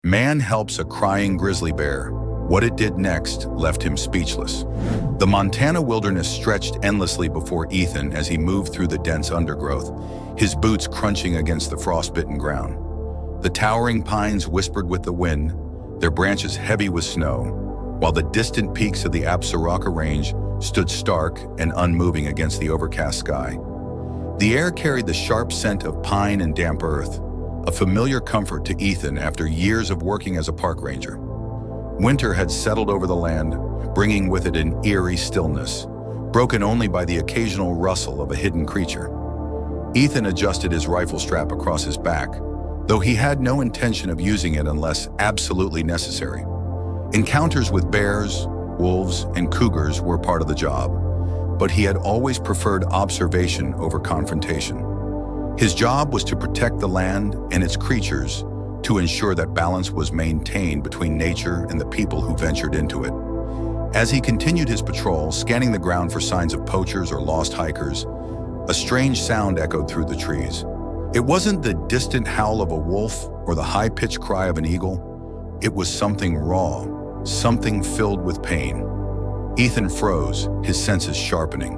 Man helps a crying grizzly bear. What it did next left him speechless. The Montana wilderness stretched endlessly before Ethan as he moved through the dense undergrowth, his boots crunching against the frostbitten ground. The towering pines whispered with the wind, their branches heavy with snow, while the distant peaks of the Absaroka Range stood stark and unmoving against the overcast sky. The air carried the sharp scent of pine and damp earth, a familiar comfort to Ethan after years of working as a park ranger. Winter had settled over the land, bringing with it an eerie stillness, broken only by the occasional rustle of a hidden creature. Ethan adjusted his rifle strap across his back, though he had no intention of using it unless absolutely necessary. Encounters with bears, wolves, and cougars were part of the job, but he had always preferred observation over confrontation. His job was to protect the land and its creatures, to ensure that balance was maintained between nature and the people who ventured into it. As he continued his patrol, scanning the ground for signs of poachers or lost hikers, a strange sound echoed through the trees. It wasn't the distant howl of a wolf or the high-pitched cry of an eagle. It was something raw, something filled with pain. Ethan froze, his senses sharpening.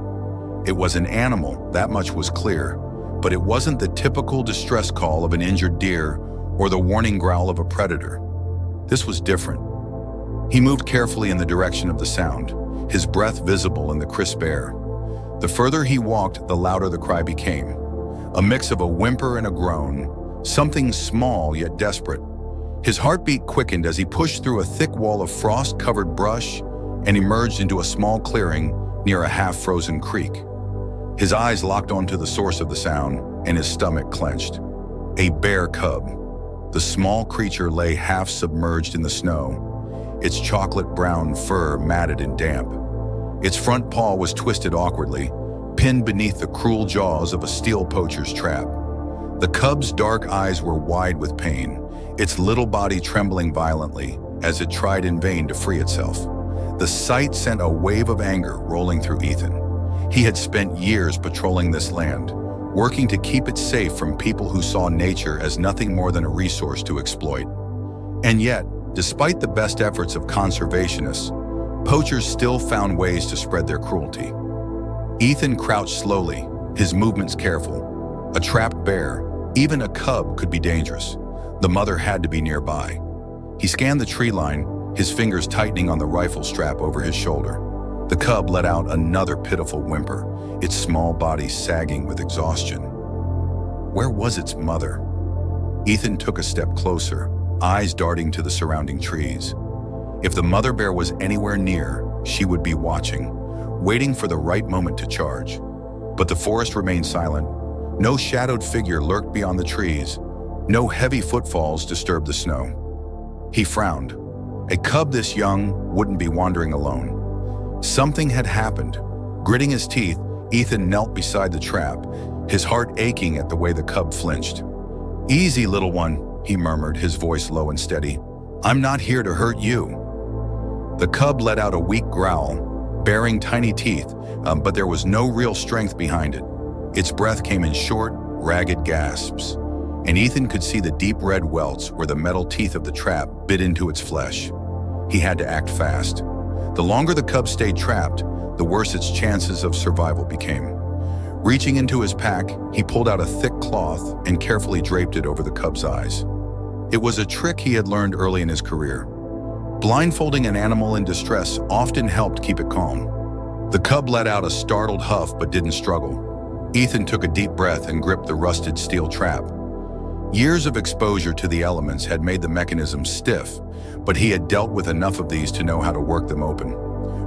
It was an animal, that much was clear, but it wasn't the typical distress call of an injured deer or the warning growl of a predator. This was different. He moved carefully in the direction of the sound, his breath visible in the crisp air. The further he walked, the louder the cry became. A mix of a whimper and a groan, something small yet desperate. His heartbeat quickened as he pushed through a thick wall of frost-covered brush and emerged into a small clearing near a half-frozen creek. His eyes locked onto the source of the sound, and his stomach clenched. A bear cub. The small creature lay half submerged in the snow, its chocolate brown fur matted and damp. Its front paw was twisted awkwardly, pinned beneath the cruel jaws of a steel poacher's trap. The cub's dark eyes were wide with pain, its little body trembling violently as it tried in vain to free itself. The sight sent a wave of anger rolling through Ethan. He had spent years patrolling this land, working to keep it safe from people who saw nature as nothing more than a resource to exploit. And yet, despite the best efforts of conservationists, poachers still found ways to spread their cruelty. Ethan crouched slowly, his movements careful. A trapped bear, even a cub, could be dangerous. The mother had to be nearby. He scanned the tree line, his fingers tightening on the rifle strap over his shoulder. The cub let out another pitiful whimper, its small body sagging with exhaustion. Where was its mother? Ethan took a step closer, eyes darting to the surrounding trees. If the mother bear was anywhere near, she would be watching, waiting for the right moment to charge. But the forest remained silent. No shadowed figure lurked beyond the trees. No heavy footfalls disturbed the snow. He frowned. A cub this young wouldn't be wandering alone. Something had happened. Gritting his teeth, Ethan knelt beside the trap, his heart aching at the way the cub flinched. "Easy, little one," he murmured, his voice low and steady. "I'm not here to hurt you." The cub let out a weak growl, baring tiny teeth, but there was no real strength behind it. Its breath came in short, ragged gasps, and Ethan could see the deep red welts where the metal teeth of the trap bit into its flesh. He had to act fast. The longer the cub stayed trapped, the worse its chances of survival became. Reaching into his pack, he pulled out a thick cloth and carefully draped it over the cub's eyes. It was a trick he had learned early in his career. Blindfolding an animal in distress often helped keep it calm. The cub let out a startled huff but didn't struggle. Ethan took a deep breath and gripped the rusted steel trap. Years of exposure to the elements had made the mechanism stiff, but he had dealt with enough of these to know how to work them open.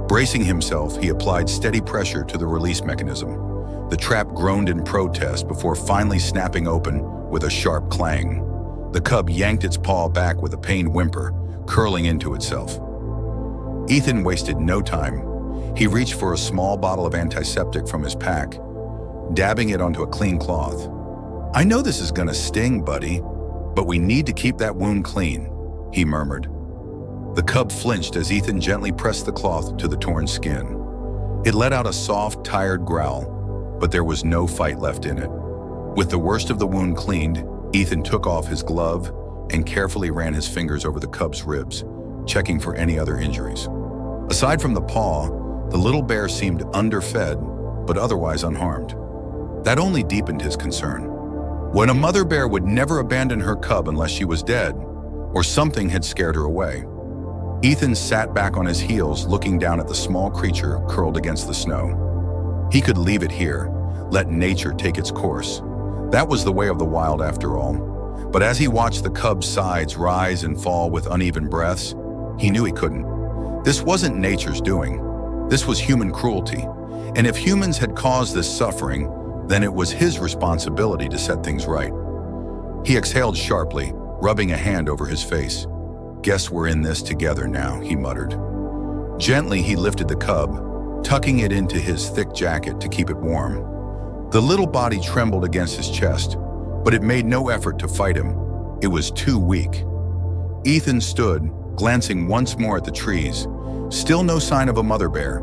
Bracing himself, he applied steady pressure to the release mechanism. The trap groaned in protest before finally snapping open with a sharp clang. The cub yanked its paw back with a pained whimper, curling into itself. Ethan wasted no time. He reached for a small bottle of antiseptic from his pack, dabbing it onto a clean cloth. "I know this is gonna sting, buddy, but we need to keep that wound clean," he murmured. The cub flinched as Ethan gently pressed the cloth to the torn skin. It let out a soft, tired growl, but there was no fight left in it. With the worst of the wound cleaned, Ethan took off his glove and carefully ran his fingers over the cub's ribs, checking for any other injuries. Aside from the paw, the little bear seemed underfed, but otherwise unharmed. That only deepened his concern. When a mother bear would never abandon her cub unless she was dead, or something had scared her away. Ethan sat back on his heels, looking down at the small creature curled against the snow. He could leave it here, let nature take its course. That was the way of the wild after all. But as he watched the cub's sides rise and fall with uneven breaths, he knew he couldn't. This wasn't nature's doing. This was human cruelty. And if humans had caused this suffering, then it was his responsibility to set things right. He exhaled sharply, rubbing a hand over his face. "Guess we're in this together now," he muttered. Gently, he lifted the cub, tucking it into his thick jacket to keep it warm. The little body trembled against his chest, but it made no effort to fight him. It was too weak. Ethan stood, glancing once more at the trees. Still no sign of a mother bear.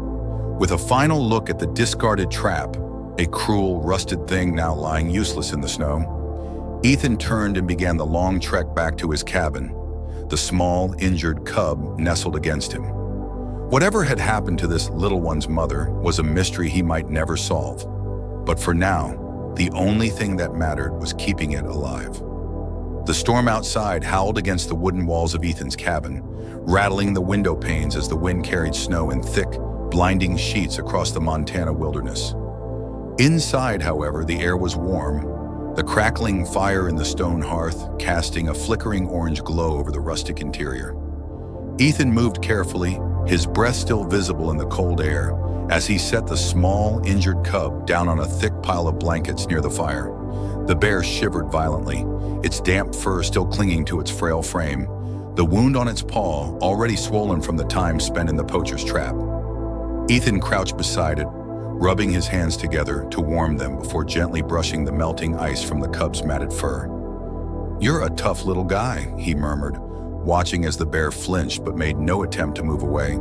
With a final look at the discarded trap, a cruel, rusted thing now lying useless in the snow, Ethan turned and began the long trek back to his cabin. The small, injured cub nestled against him. Whatever had happened to this little one's mother was a mystery he might never solve. But for now, the only thing that mattered was keeping it alive. The storm outside howled against the wooden walls of Ethan's cabin, rattling the window panes as the wind carried snow in thick, blinding sheets across the Montana wilderness. Inside, however, the air was warm, the crackling fire in the stone hearth casting a flickering orange glow over the rustic interior. Ethan moved carefully, his breath still visible in the cold air, as he set the small, injured cub down on a thick pile of blankets near the fire. The bear shivered violently, its damp fur still clinging to its frail frame, the wound on its paw already swollen from the time spent in the poacher's trap. Ethan crouched beside it, rubbing his hands together to warm them before gently brushing the melting ice from the cub's matted fur. "You're a tough little guy," he murmured, watching as the bear flinched but made no attempt to move away.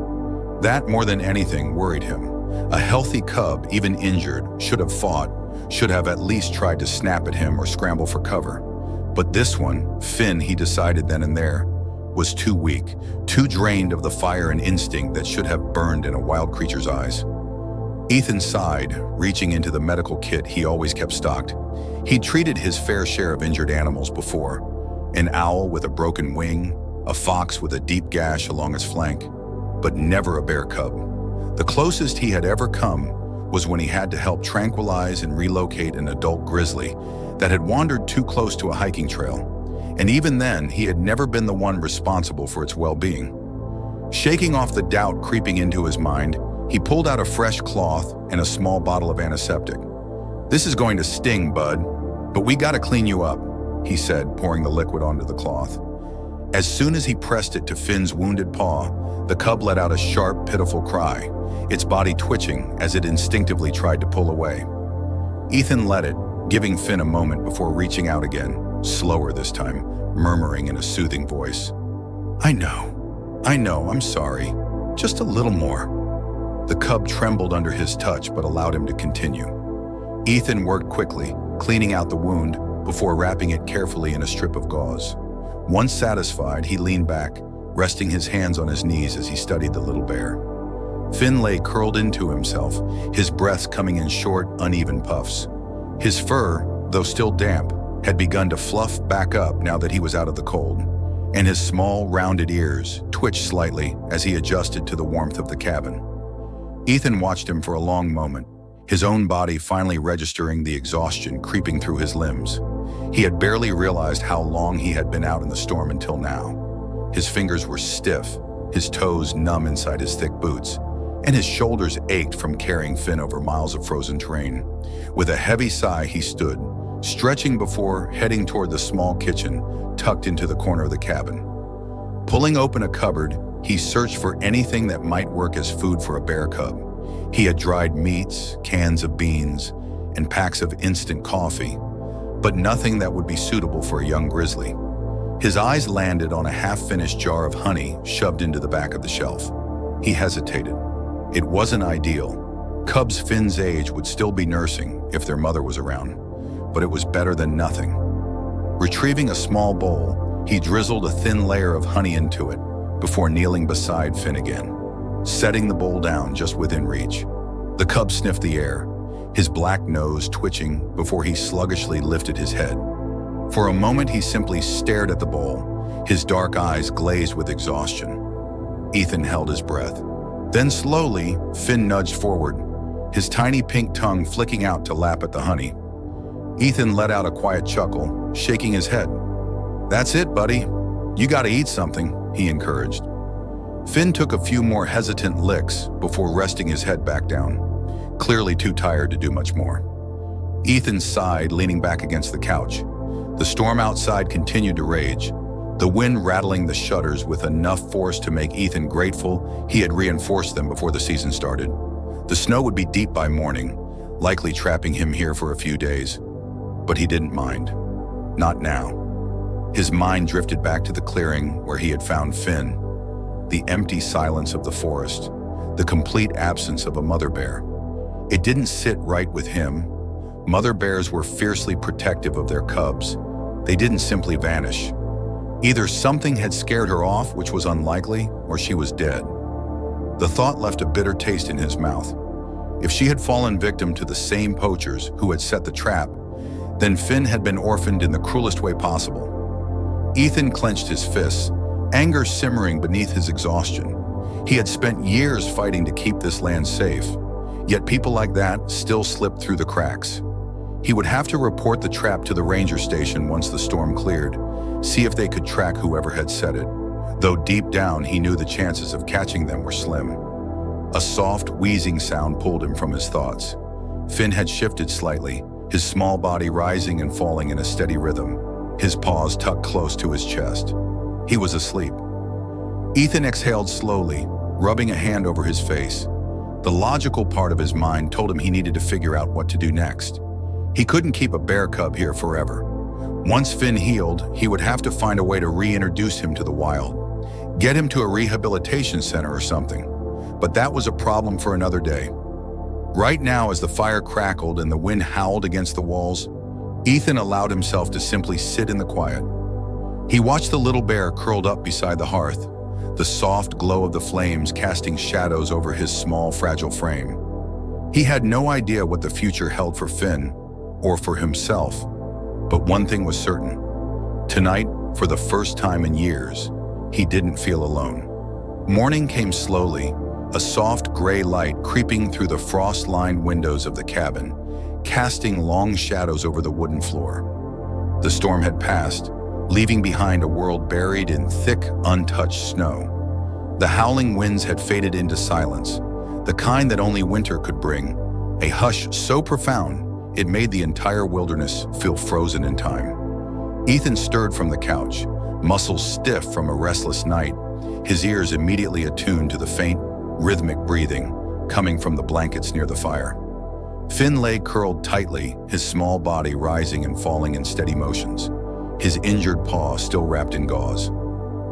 That, more than anything, worried him. A healthy cub, even injured, should have fought, should have at least tried to snap at him or scramble for cover. But this one, Finn, he decided then and there, was too weak, too drained of the fire and instinct that should have burned in a wild creature's eyes. Ethan sighed, reaching into the medical kit he always kept stocked. He'd treated his fair share of injured animals before. An owl with a broken wing, a fox with a deep gash along its flank, but never a bear cub. The closest he had ever come was when he had to help tranquilize and relocate an adult grizzly that had wandered too close to a hiking trail. And even then, he had never been the one responsible for its well-being. Shaking off the doubt creeping into his mind, he pulled out a fresh cloth and a small bottle of antiseptic. "This is going to sting, bud, but we gotta clean you up," he said, pouring the liquid onto the cloth. As soon as he pressed it to Finn's wounded paw, the cub let out a sharp, pitiful cry, its body twitching as it instinctively tried to pull away. Ethan let it, giving Finn a moment before reaching out again, slower this time, murmuring in a soothing voice, I know, I'm sorry. Just a little more." The cub trembled under his touch but allowed him to continue. Ethan worked quickly, cleaning out the wound before wrapping it carefully in a strip of gauze. Once satisfied, he leaned back, resting his hands on his knees as he studied the little bear. Finn lay curled into himself, his breaths coming in short, uneven puffs. His fur, though still damp, had begun to fluff back up now that he was out of the cold, and his small, rounded ears twitched slightly as he adjusted to the warmth of the cabin. Ethan watched him for a long moment, his own body finally registering the exhaustion creeping through his limbs. He had barely realized how long he had been out in the storm until now. His fingers were stiff, his toes numb inside his thick boots, and his shoulders ached from carrying Finn over miles of frozen terrain. With a heavy sigh, he stood, stretching before heading toward the small kitchen tucked into the corner of the cabin. Pulling open a cupboard, he searched for anything that might work as food for a bear cub. He had dried meats, cans of beans, and packs of instant coffee, but nothing that would be suitable for a young grizzly. His eyes landed on a half-finished jar of honey shoved into the back of the shelf. He hesitated. It wasn't ideal. Cubs Finn's age would still be nursing if their mother was around, but it was better than nothing. Retrieving a small bowl, He drizzled a thin layer of honey into it before kneeling beside Finn again, setting the bowl down just within reach. The cub sniffed the air, his black nose twitching before he sluggishly lifted his head. For a moment, he simply stared at the bowl, his dark eyes glazed with exhaustion. Ethan held his breath. Then slowly, Finn nudged forward, his tiny pink tongue flicking out to lap at the honey. Ethan let out a quiet chuckle, shaking his head. "That's it, buddy. You gotta eat something," he encouraged. Finn took a few more hesitant licks before resting his head back down, clearly too tired to do much more. Ethan sighed, leaning back against the couch. The storm outside continued to rage, the wind rattling the shutters with enough force to make Ethan grateful he had reinforced them before the season started. The snow would be deep by morning, likely trapping him here for a few days. But he didn't mind. Not now. His mind drifted back to the clearing where he had found Finn. The empty silence of the forest, the complete absence of a mother bear. It didn't sit right with him. Mother bears were fiercely protective of their cubs. They didn't simply vanish. Either something had scared her off, which was unlikely, or she was dead. The thought left a bitter taste in his mouth. If she had fallen victim to the same poachers who had set the trap, then Finn had been orphaned in the cruelest way possible. Ethan clenched his fists, anger simmering beneath his exhaustion. He had spent years fighting to keep this land safe, yet people like that still slipped through the cracks. He would have to report the trap to the ranger station once the storm cleared, see if they could track whoever had set it, though deep down he knew the chances of catching them were slim. A soft, wheezing sound pulled him from his thoughts. Finn had shifted slightly, his small body rising and falling in a steady rhythm, his paws tucked close to his chest. He was asleep. Ethan exhaled slowly, rubbing a hand over his face. The logical part of his mind told him he needed to figure out what to do next. He couldn't keep a bear cub here forever. Once Finn healed, he would have to find a way to reintroduce him to the wild, get him to a rehabilitation center or something. But that was a problem for another day. Right now, as the fire crackled and the wind howled against the walls, Ethan allowed himself to simply sit in the quiet. He watched the little bear curled up beside the hearth, the soft glow of the flames casting shadows over his small, fragile frame. He had no idea what the future held for Finn, or for himself, but one thing was certain. Tonight, for the first time in years, he didn't feel alone. Morning came slowly, a soft gray light creeping through the frost-lined windows of the cabin, casting long shadows over the wooden floor. The storm had passed, leaving behind a world buried in thick, untouched snow. The howling winds had faded into silence, the kind that only winter could bring, a hush so profound it made the entire wilderness feel frozen in time. Ethan stirred from the couch, muscles stiff from a restless night, his ears immediately attuned to the faint, rhythmic breathing coming from the blankets near the fire. Finn lay curled tightly, his small body rising and falling in steady motions, his injured paw still wrapped in gauze.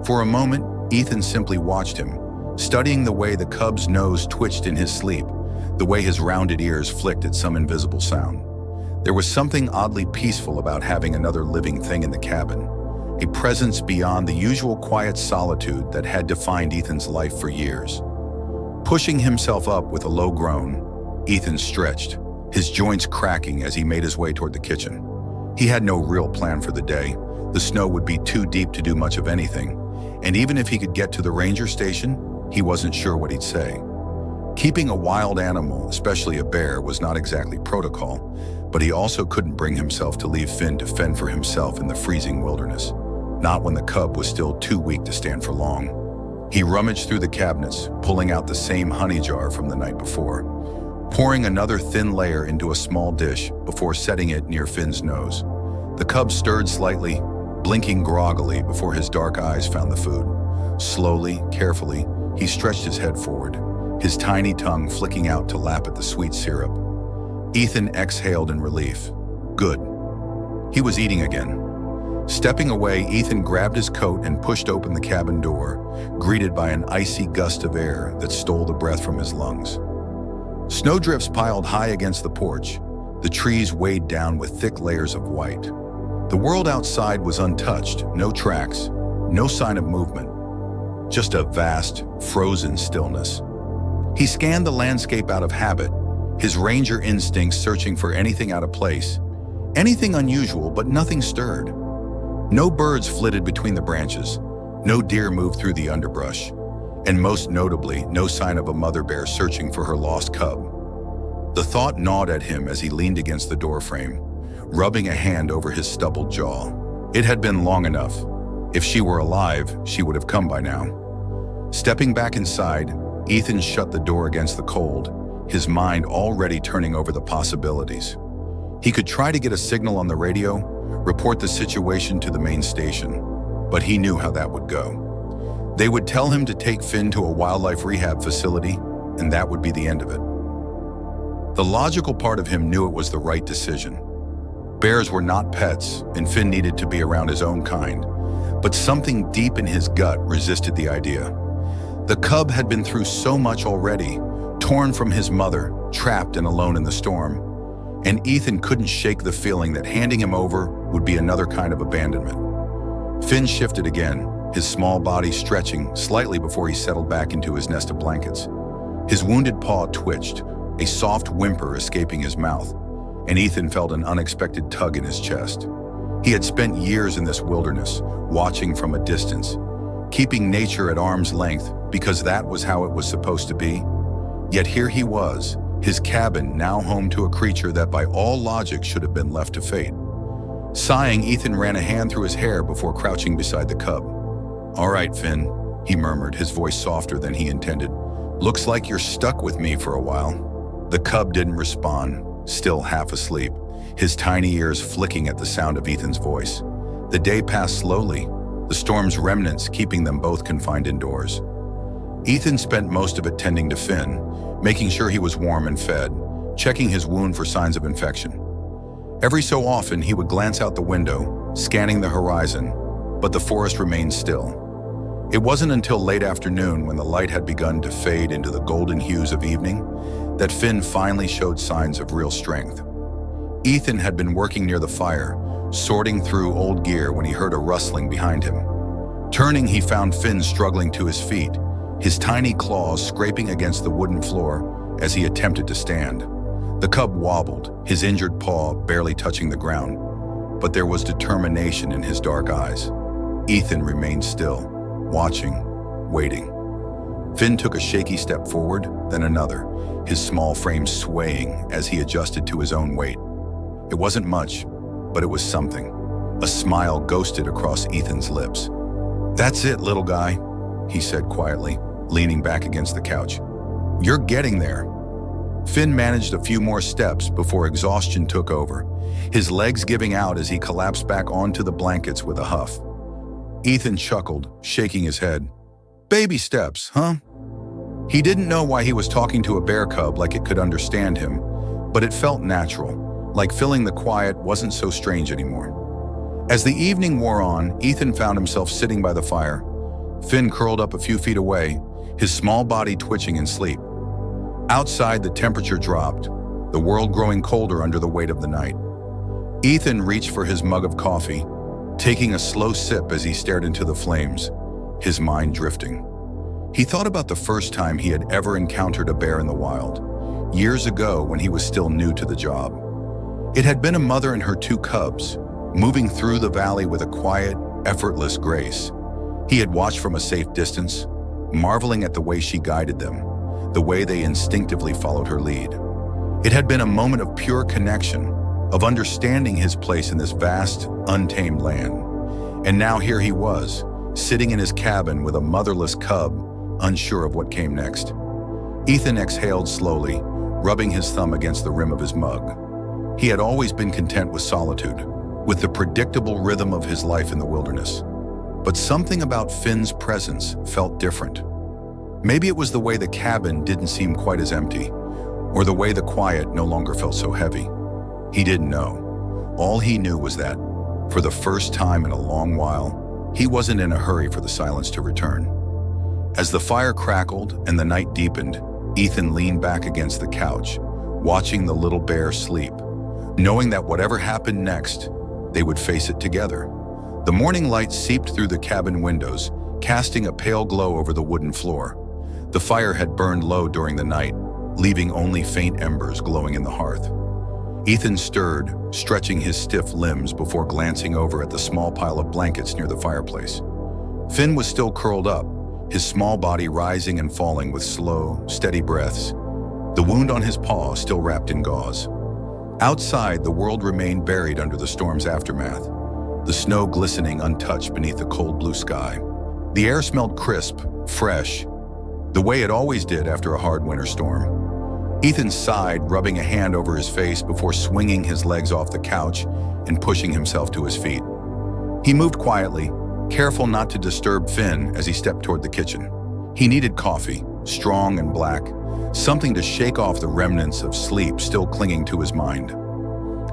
For a moment, Ethan simply watched him, studying the way the cub's nose twitched in his sleep, the way his rounded ears flicked at some invisible sound. There was something oddly peaceful about having another living thing in the cabin, a presence beyond the usual quiet solitude that had defined Ethan's life for years. Pushing himself up with a low groan, Ethan stretched, his joints cracking as he made his way toward the kitchen. He had no real plan for the day. The snow would be too deep to do much of anything, and even if he could get to the ranger station, he wasn't sure what he'd say. Keeping a wild animal, especially a bear, was not exactly protocol, but he also couldn't bring himself to leave Finn to fend for himself in the freezing wilderness, not when the cub was still too weak to stand for long. He rummaged through the cabinets, pulling out the same honey jar from the night before, pouring another thin layer into a small dish before setting it near Finn's nose. The cub stirred slightly, blinking groggily before his dark eyes found the food. Slowly, carefully, he stretched his head forward, his tiny tongue flicking out to lap at the sweet syrup. Ethan exhaled in relief. Good. He was eating again. Stepping away, Ethan grabbed his coat and pushed open the cabin door, greeted by an icy gust of air that stole the breath from his lungs. Snowdrifts piled high against the porch, the trees weighed down with thick layers of white. The The world outside was untouched, no tracks, no sign of movement, just a vast, frozen stillness. He scanned the landscape out of habit, his ranger instincts searching for anything out of place, anything unusual, but nothing stirred. No birds flitted between the branches, no deer moved through the underbrush, and most notably, no sign of a mother bear searching for her lost cub. The thought gnawed at him as he leaned against the doorframe, rubbing a hand over his stubbled jaw. It had been long enough. If she were alive, she would have come by now. Stepping back inside, Ethan shut the door against the cold, his mind already turning over the possibilities. He could try to get a signal on the radio, report the situation to the main station, but he knew how that would go. They would tell him to take Finn to a wildlife rehab facility, and that would be the end of it. The logical part of him knew it was the right decision. Bears were not pets, and Finn needed to be around his own kind, but something deep in his gut resisted the idea. The cub had been through so much already, torn from his mother, trapped and alone in the storm, and Ethan couldn't shake the feeling that handing him over would be another kind of abandonment. Finn shifted again, his small body stretching slightly before he settled back into his nest of blankets. His wounded paw twitched, a soft whimper escaping his mouth, and Ethan felt an unexpected tug in his chest. He had spent years in this wilderness, watching from a distance, keeping nature at arm's length because that was how it was supposed to be. Yet here he was, his cabin now home to a creature that by all logic should have been left to fate. Sighing, Ethan ran a hand through his hair before crouching beside the cub. "All right, Finn," he murmured, his voice softer than he intended. "Looks like you're stuck with me for a while." The cub didn't respond, still half asleep, his tiny ears flicking at the sound of Ethan's voice. The day passed slowly, the storm's remnants keeping them both confined indoors. Ethan spent most of it tending to Finn, making sure he was warm and fed, checking his wound for signs of infection. Every so often, he would glance out the window, scanning the horizon, but the forest remained still. It wasn't until late afternoon, when the light had begun to fade into the golden hues of evening, that Finn finally showed signs of real strength. Ethan had been working near the fire, sorting through old gear when he heard a rustling behind him. Turning, he found Finn struggling to his feet, his tiny claws scraping against the wooden floor as he attempted to stand. The cub wobbled, his injured paw barely touching the ground, but there was determination in his dark eyes. Ethan remained still, watching, waiting. Finn took a shaky step forward, then another, his small frame swaying as he adjusted to his own weight. It wasn't much, but it was something. A smile ghosted across Ethan's lips. "That's it, little guy," he said quietly, leaning back against the couch. "You're getting there." Finn managed a few more steps before exhaustion took over, his legs giving out as he collapsed back onto the blankets with a huff. Ethan chuckled, shaking his head. "Baby steps, huh?" He didn't know why he was talking to a bear cub like it could understand him, but it felt natural, like filling the quiet wasn't so strange anymore. As the evening wore on, Ethan found himself sitting by the fire, Finn curled up a few feet away, his small body twitching in sleep. Outside, the temperature dropped, the world growing colder under the weight of the night. Ethan reached for his mug of coffee, taking a slow sip as he stared into the flames, his mind drifting. He thought about the first time he had ever encountered a bear in the wild, years ago when he was still new to the job. It had been a mother and her two cubs, moving through the valley with a quiet, effortless grace. He had watched from a safe distance, marveling at the way she guided them, the way they instinctively followed her lead. It had been a moment of pure connection, of understanding his place in this vast, untamed land. And now here he was, sitting in his cabin with a motherless cub, unsure of what came next. Ethan exhaled slowly, rubbing his thumb against the rim of his mug. He had always been content with solitude, with the predictable rhythm of his life in the wilderness. But something about Finn's presence felt different. Maybe it was the way the cabin didn't seem quite as empty, or the way the quiet no longer felt so heavy. He didn't know. All he knew was that, for the first time in a long while, he wasn't in a hurry for the silence to return. As the fire crackled and the night deepened, Ethan leaned back against the couch, watching the little bear sleep, knowing that whatever happened next, they would face it together. The morning light seeped through the cabin windows, casting a pale glow over the wooden floor. The fire had burned low during the night, leaving only faint embers glowing in the hearth. Ethan stirred, stretching his stiff limbs before glancing over at the small pile of blankets near the fireplace. Finn was still curled up, his small body rising and falling with slow, steady breaths, the wound on his paw still wrapped in gauze. Outside, the world remained buried under the storm's aftermath, the snow glistening untouched beneath the cold blue sky. The air smelled crisp, fresh, the way it always did after a hard winter storm. Ethan sighed, rubbing a hand over his face before swinging his legs off the couch and pushing himself to his feet. He moved quietly, careful not to disturb Finn as he stepped toward the kitchen. He needed coffee, strong and black, something to shake off the remnants of sleep still clinging to his mind.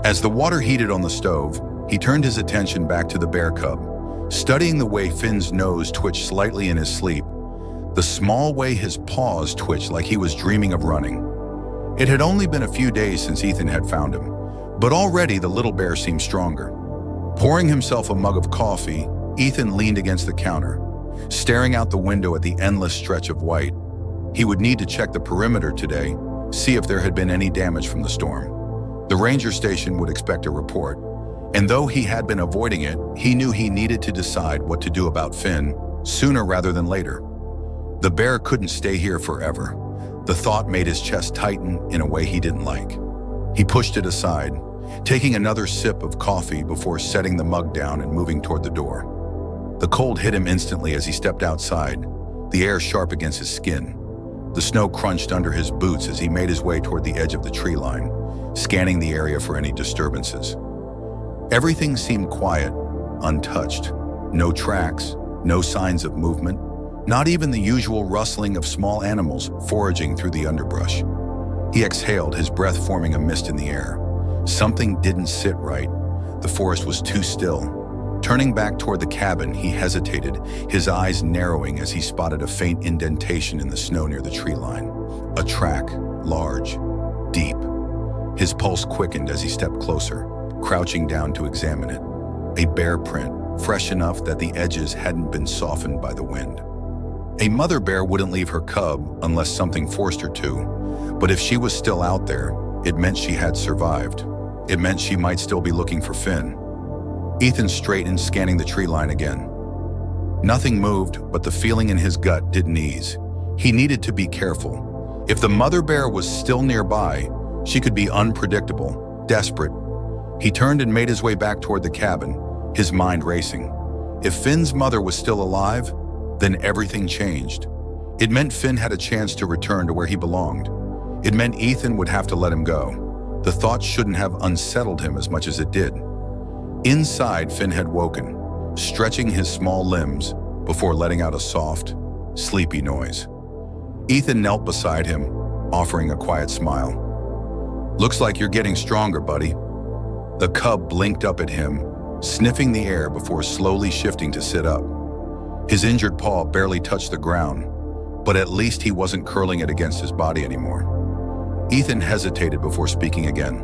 As the water heated on the stove, he turned his attention back to the bear cub, studying the way Finn's nose twitched slightly in his sleep, the small way his paws twitched like he was dreaming of running. It had only been a few days since Ethan had found him, but already the little bear seemed stronger. Pouring himself a mug of coffee, Ethan leaned against the counter, staring out the window at the endless stretch of white. He would need to check the perimeter today, see if there had been any damage from the storm. The ranger station would expect a report, and though he had been avoiding it, he knew he needed to decide what to do about Finn sooner rather than later. The bear couldn't stay here forever. The thought made his chest tighten in a way he didn't like. He pushed it aside, taking another sip of coffee before setting the mug down and moving toward the door. The cold hit him instantly as he stepped outside, the air sharp against his skin. The snow crunched under his boots as he made his way toward the edge of the tree line, scanning the area for any disturbances. Everything seemed quiet, untouched. No tracks, no signs of movement, not even the usual rustling of small animals foraging through the underbrush. He exhaled, his breath forming a mist in the air. Something didn't sit right. The forest was too still. Turning back toward the cabin, he hesitated, his eyes narrowing as he spotted a faint indentation in the snow near the tree line. A track, large, deep. His pulse quickened as he stepped closer, crouching down to examine it. A bear print, fresh enough that the edges hadn't been softened by the wind. A mother bear wouldn't leave her cub unless something forced her to, but if she was still out there, it meant she had survived. It meant she might still be looking for Finn. Ethan straightened, scanning the tree line again. Nothing moved, but the feeling in his gut didn't ease. He needed to be careful. If the mother bear was still nearby, she could be unpredictable, desperate. He turned and made his way back toward the cabin, his mind racing. If Finn's mother was still alive, then everything changed. It meant Finn had a chance to return to where he belonged. It meant Ethan would have to let him go. The thought shouldn't have unsettled him as much as it did. Inside, Finn had woken, stretching his small limbs before letting out a soft, sleepy noise. Ethan knelt beside him, offering a quiet smile. "Looks like you're getting stronger, buddy." The cub blinked up at him, sniffing the air before slowly shifting to sit up. His injured paw barely touched the ground, but at least he wasn't curling it against his body anymore. Ethan hesitated before speaking again.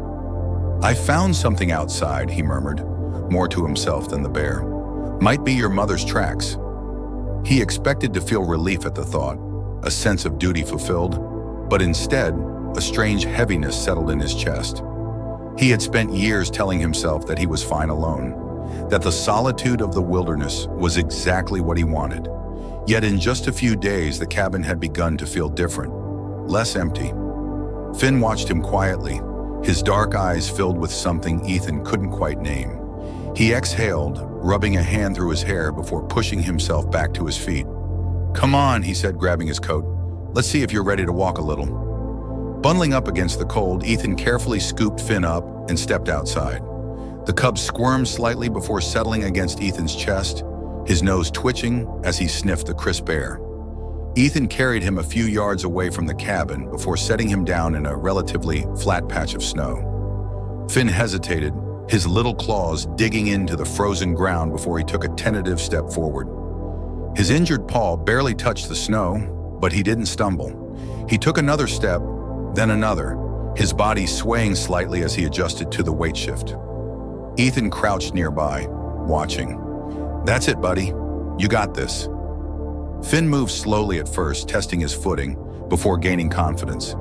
"I found something outside," he murmured, more to himself than the bear. "Might be your mother's tracks." He expected to feel relief at the thought, a sense of duty fulfilled, but instead, a strange heaviness settled in his chest. He had spent years telling himself that he was fine alone, that the solitude of the wilderness was exactly what he wanted. Yet in just a few days, the cabin had begun to feel different, less empty. Finn watched him quietly, his dark eyes filled with something Ethan couldn't quite name. He exhaled, rubbing a hand through his hair before pushing himself back to his feet. "Come on," he said, grabbing his coat. "Let's see if you're ready to walk a little." Bundling up against the cold, Ethan carefully scooped Finn up and stepped outside. The cub squirmed slightly before settling against Ethan's chest, his nose twitching as he sniffed the crisp air. Ethan carried him a few yards away from the cabin before setting him down in a relatively flat patch of snow. Finn hesitated, his little claws digging into the frozen ground before he took a tentative step forward. His injured paw barely touched the snow, but he didn't stumble. He took another step, then another, his body swaying slightly as he adjusted to the weight shift. Ethan crouched nearby, watching. "That's it, buddy. You got this." Finn moved slowly at first, testing his footing, before gaining confidence.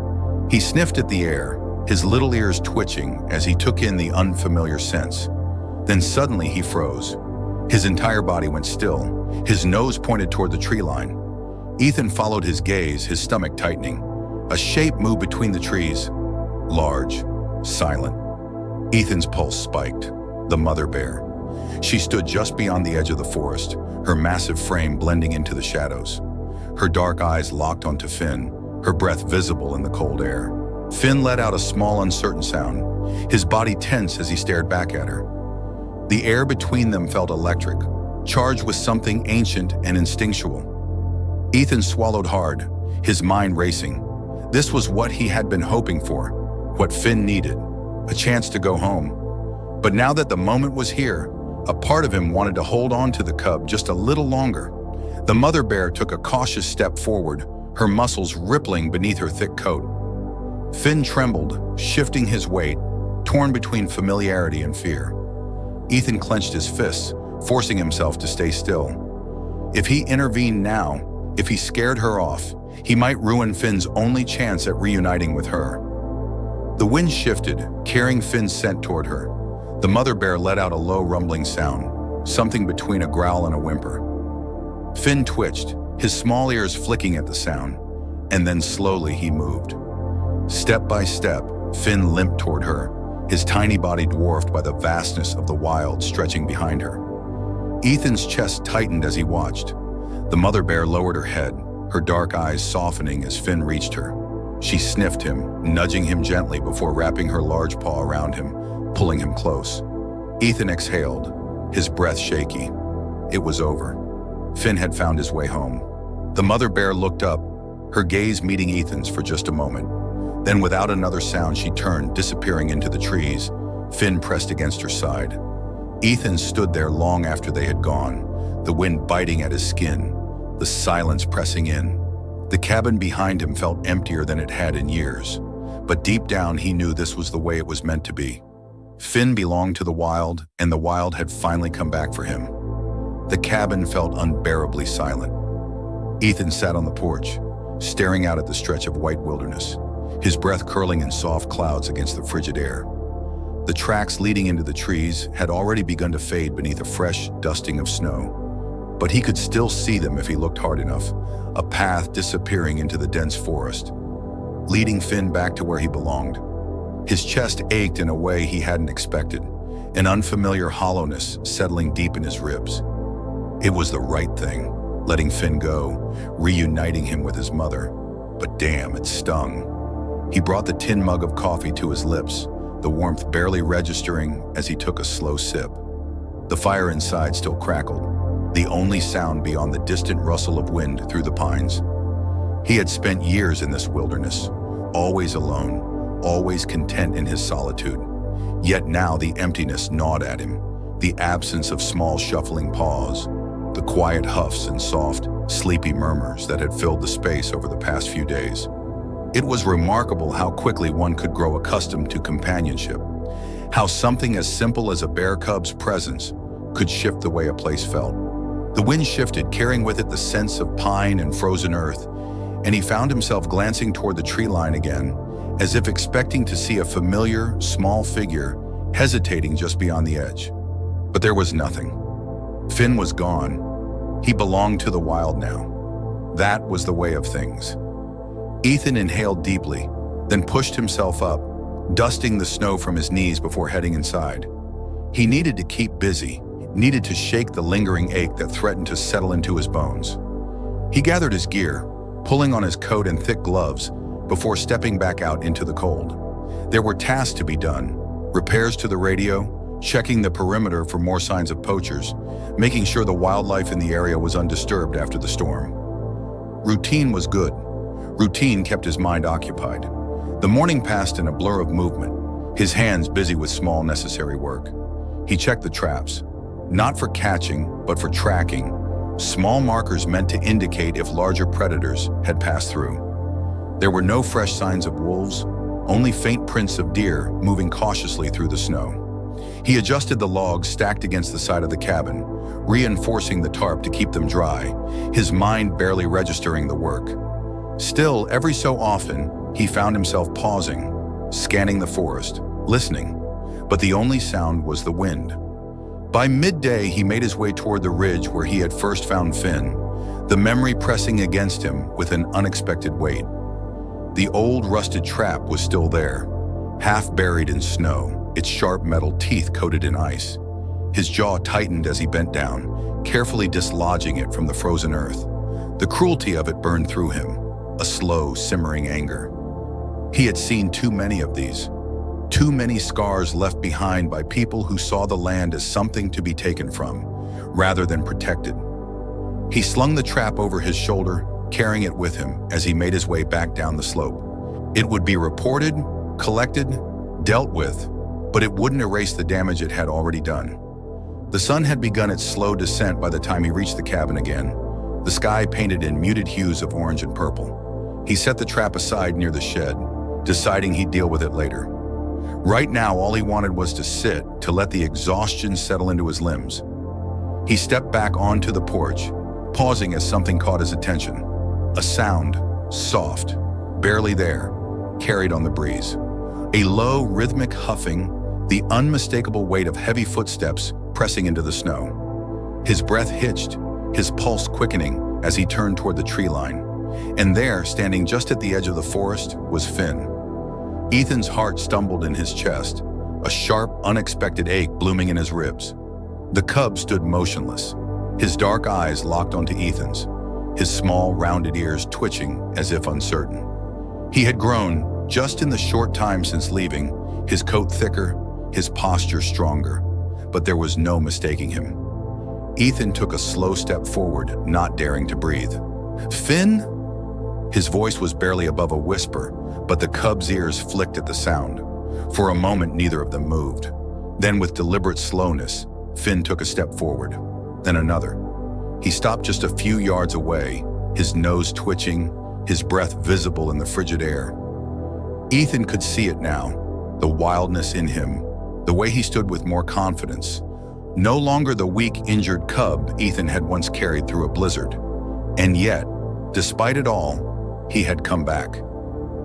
He sniffed at the air, his little ears twitching as he took in the unfamiliar scents. Then suddenly he froze. His entire body went still, his nose pointed toward the tree line. Ethan followed his gaze, his stomach tightening. A shape moved between the trees. Large, silent. Ethan's pulse spiked. The mother bear. She stood just beyond the edge of the forest, her massive frame blending into the shadows. Her dark eyes locked onto Finn, her breath visible in the cold air. Finn let out a small, uncertain sound, his body tense as he stared back at her. The air between them felt electric, charged with something ancient and instinctual. Ethan swallowed hard, his mind racing. This was what he had been hoping for, what Finn needed, a chance to go home. But now that the moment was here, a part of him wanted to hold on to the cub just a little longer. The mother bear took a cautious step forward, her muscles rippling beneath her thick coat. Finn trembled, shifting his weight, torn between familiarity and fear. Ethan clenched his fists, forcing himself to stay still. If he intervened now, if he scared her off, he might ruin Finn's only chance at reuniting with her. The wind shifted, carrying Finn's scent toward her. The mother bear let out a low rumbling sound, something between a growl and a whimper. Finn twitched, his small ears flicking at the sound, and then slowly he moved. Step by step, Finn limped toward her, his tiny body dwarfed by the vastness of the wild stretching behind her. Ethan's chest tightened as he watched. The mother bear lowered her head, her dark eyes softening as Finn reached her. She sniffed him, nudging him gently before wrapping her large paw around him, pulling him close. Ethan exhaled, his breath shaky. It was over. Finn had found his way home. The mother bear looked up, her gaze meeting Ethan's for just a moment. Then without another sound, she turned, disappearing into the trees. Finn pressed against her side. Ethan stood there long after they had gone, the wind biting at his skin, the silence pressing in. The cabin behind him felt emptier than it had in years, but deep down he knew this was the way it was meant to be. Finn belonged to the wild, and the wild had finally come back for him. The cabin felt unbearably silent. Ethan sat on the porch, staring out at the stretch of white wilderness, his breath curling in soft clouds against the frigid air. The tracks leading into the trees had already begun to fade beneath a fresh dusting of snow, but he could still see them if he looked hard enough, a path disappearing into the dense forest, leading Finn back to where he belonged. His chest ached in a way he hadn't expected, an unfamiliar hollowness settling deep in his ribs. It was the right thing, letting Finn go, reuniting him with his mother. But damn, it stung. He brought the tin mug of coffee to his lips, the warmth barely registering as he took a slow sip. The fire inside still crackled, the only sound beyond the distant rustle of wind through the pines. He had spent years in this wilderness, always alone, always content in his solitude. Yet now the emptiness gnawed at him, the absence of small shuffling paws, the quiet huffs and soft, sleepy murmurs that had filled the space over the past few days. It was remarkable how quickly one could grow accustomed to companionship, how something as simple as a bear cub's presence could shift the way a place felt. The wind shifted, carrying with it the sense of pine and frozen earth, and he found himself glancing toward the tree line again, as if expecting to see a familiar, small figure hesitating just beyond the edge. But there was nothing. Finn was gone. He belonged to the wild now. That was the way of things. Ethan inhaled deeply, then pushed himself up, dusting the snow from his knees before heading inside. He needed to keep busy, needed to shake the lingering ache that threatened to settle into his bones. He gathered his gear, pulling on his coat and thick gloves before stepping back out into the cold. There were tasks to be done, repairs to the radio, checking the perimeter for more signs of poachers, making sure the wildlife in the area was undisturbed after the storm. Routine was good. Routine kept his mind occupied. The morning passed in a blur of movement, his hands busy with small necessary work. He checked the traps, not for catching, but for tracking, small markers meant to indicate if larger predators had passed through. There were no fresh signs of wolves, only faint prints of deer moving cautiously through the snow. He adjusted the logs stacked against the side of the cabin, reinforcing the tarp to keep them dry, his mind barely registering the work. Still, every so often, he found himself pausing, scanning the forest, listening, but the only sound was the wind. By midday, he made his way toward the ridge where he had first found Finn, the memory pressing against him with an unexpected weight. The old rusted trap was still there, half buried in snow, its sharp metal teeth coated in ice. His jaw tightened as he bent down, carefully dislodging it from the frozen earth. The cruelty of it burned through him, a slow, simmering anger. He had seen too many of these, too many scars left behind by people who saw the land as something to be taken from, rather than protected. He slung the trap over his shoulder, carrying it with him as he made his way back down the slope. It would be reported, collected, dealt with, but it wouldn't erase the damage it had already done. The sun had begun its slow descent by the time he reached the cabin again, the sky painted in muted hues of orange and purple. He set the trap aside near the shed, deciding he'd deal with it later. Right now, all he wanted was to sit, to let the exhaustion settle into his limbs. He stepped back onto the porch, pausing as something caught his attention. A sound, soft, barely there, carried on the breeze. A low, rhythmic huffing, the unmistakable weight of heavy footsteps pressing into the snow. His breath hitched, his pulse quickening as he turned toward the tree line. And there, standing just at the edge of the forest, was Finn. Ethan's heart stumbled in his chest, a sharp, unexpected ache blooming in his ribs. The cub stood motionless, his dark eyes locked onto Ethan's, his small, rounded ears twitching as if uncertain. He had grown, just in the short time since leaving, his coat thicker, his posture stronger, but there was no mistaking him. Ethan took a slow step forward, not daring to breathe. "Finn?" His voice was barely above a whisper, but the cub's ears flicked at the sound. For a moment, neither of them moved. Then, with deliberate slowness, Finn took a step forward, then another. He stopped just a few yards away, his nose twitching, his breath visible in the frigid air. Ethan could see it now, the wildness in him, the way he stood with more confidence. No longer the weak, injured cub Ethan had once carried through a blizzard. And yet, despite it all, he had come back.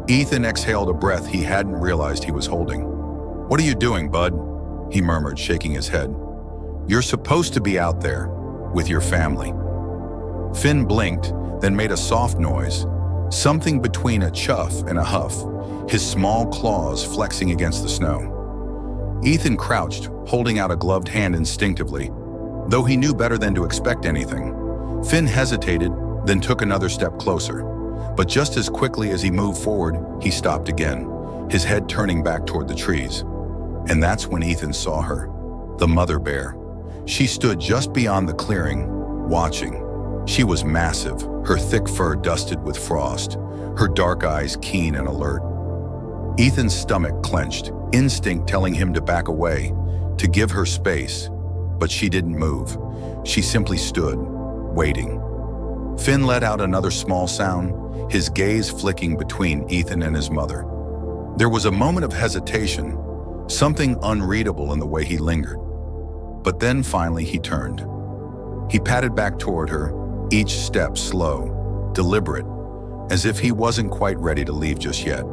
Ethan exhaled a breath he hadn't realized he was holding. "What are you doing, bud?" he murmured, shaking his head. "You're supposed to be out there, with your family." Finn blinked, then made a soft noise, something between a chuff and a huff, his small claws flexing against the snow. Ethan crouched, holding out a gloved hand instinctively, though he knew better than to expect anything. Finn hesitated, then took another step closer. But just as quickly as he moved forward, he stopped again, his head turning back toward the trees. And that's when Ethan saw her, the mother bear. She stood just beyond the clearing, watching. She was massive, her thick fur dusted with frost, her dark eyes keen and alert. Ethan's stomach clenched, instinct telling him to back away, to give her space. But she didn't move. She simply stood, waiting. Finn let out another small sound, his gaze flicking between Ethan and his mother. There was a moment of hesitation, something unreadable in the way he lingered. But then finally he turned. He padded back toward her, each step slow, deliberate, as if he wasn't quite ready to leave just yet.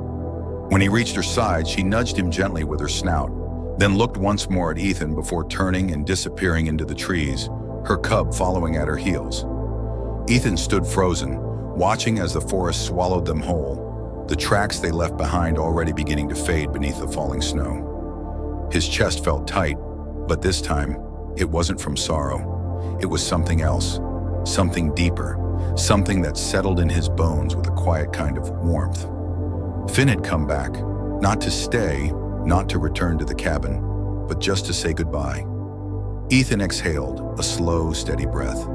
When he reached her side, she nudged him gently with her snout, then looked once more at Ethan before turning and disappearing into the trees, her cub following at her heels. Ethan stood frozen, watching as the forest swallowed them whole, the tracks they left behind already beginning to fade beneath the falling snow. His chest felt tight, but this time, it wasn't from sorrow. It was something else, something deeper, something that settled in his bones with a quiet kind of warmth. Finn had come back, not to stay, not to return to the cabin, but just to say goodbye. Ethan exhaled, a slow, steady breath.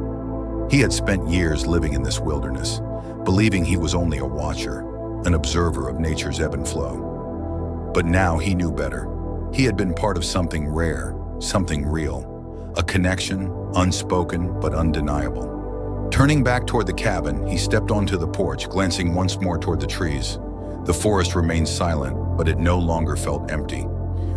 He had spent years living in this wilderness, believing he was only a watcher, an observer of nature's ebb and flow. But now he knew better. He had been part of something rare, something real, a connection, unspoken but undeniable. Turning back toward the cabin, he stepped onto the porch, glancing once more toward the trees. The forest remained silent, but it no longer felt empty.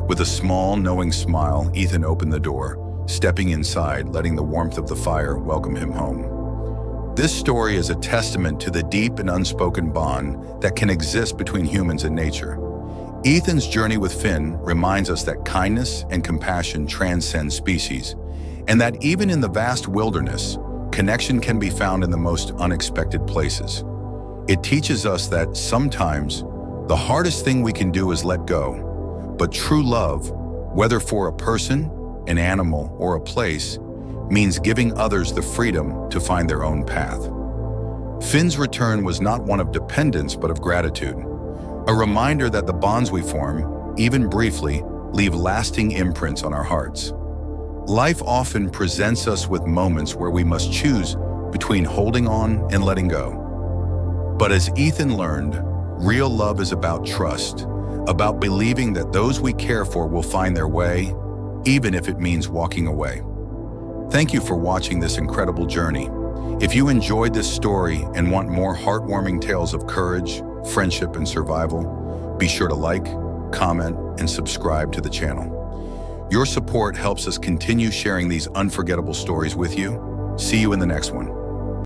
With a small, knowing smile, Ethan opened the door, stepping inside, letting the warmth of the fire welcome him home. This story is a testament to the deep and unspoken bond that can exist between humans and nature. Ethan's journey with Finn reminds us that kindness and compassion transcend species, and that even in the vast wilderness, connection can be found in the most unexpected places. It teaches us that sometimes the hardest thing we can do is let go, but true love, whether for a person, an animal, or a place, means giving others the freedom to find their own path. Finn's return was not one of dependence but of gratitude, a reminder that the bonds we form, even briefly, leave lasting imprints on our hearts. Life often presents us with moments where we must choose between holding on and letting go. But as Ethan learned, real love is about trust, about believing that those we care for will find their way, even if it means walking away. Thank you for watching this incredible journey. If you enjoyed this story and want more heartwarming tales of courage, friendship, and survival, be sure to like, comment, and subscribe to the channel. Your support helps us continue sharing these unforgettable stories with you. See you in the next one.